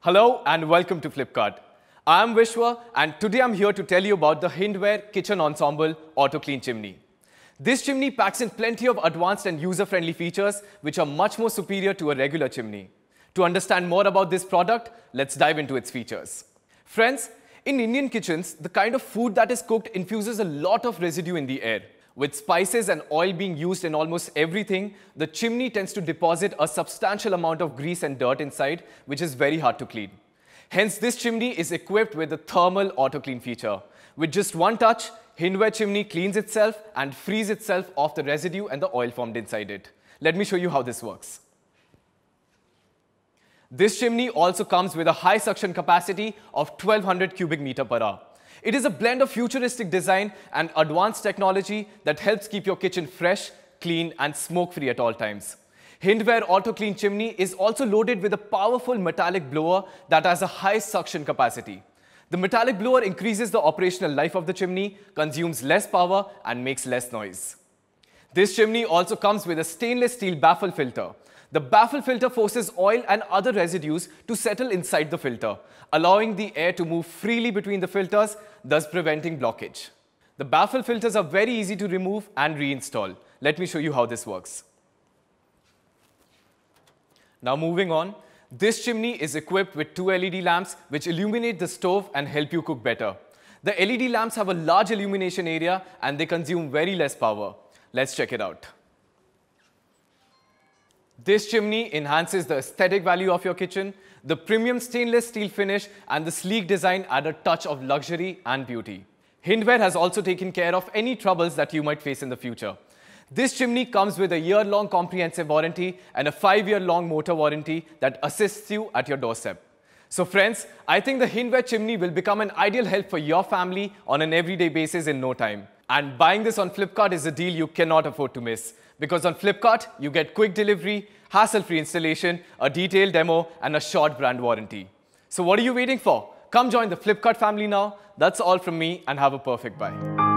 Hello and welcome to Flipkart. I am Vishwa and today I'm here to tell you about the Hindware Kitchen Ensemble Auto Clean Chimney. This chimney packs in plenty of advanced and user-friendly features which are much more superior to a regular chimney. To understand more about this product, let's dive into its features. Friends, in Indian kitchens, the kind of food that is cooked infuses a lot of residue in the air. With spices and oil being used in almost everything, the chimney tends to deposit a substantial amount of grease and dirt inside, which is very hard to clean. Hence, this chimney is equipped with the thermal auto clean feature. With just one touch, Hindware chimney cleans itself and frees itself of the residue and the oil formed inside it. Let me show you how this works. This chimney also comes with a high suction capacity of 1200 cubic meter per hour. It is a blend of futuristic design and advanced technology that helps keep your kitchen fresh, clean and smoke-free at all times. Hindware Auto Clean Chimney is also loaded with a powerful metallic blower that has a high suction capacity. The metallic blower increases the operational life of the chimney, consumes less power and makes less noise. This chimney also comes with a stainless steel baffle filter. The baffle filter forces oil and other residues to settle inside the filter, allowing the air to move freely between the filters, thus preventing blockage. The baffle filters are very easy to remove and reinstall. Let me show you how this works. Now moving on, this chimney is equipped with two LED lamps which illuminate the stove and help you cook better. The LED lamps have a large illumination area and they consume very less power. Let's check it out. This chimney enhances the aesthetic value of your kitchen. The premium stainless steel finish and the sleek design add a touch of luxury and beauty. Hindware has also taken care of any troubles that you might face in the future. This chimney comes with a year-long comprehensive warranty and a 5-year-long motor warranty that assists you at your doorstep. So friends, I think the Hindware chimney will become an ideal help for your family on an everyday basis in no time. And buying this on Flipkart is a deal you cannot afford to miss. Because on Flipkart, you get quick delivery, hassle-free installation, a detailed demo, and a short brand warranty. So what are you waiting for? Come join the Flipkart family now. That's all from me and have a perfect buy.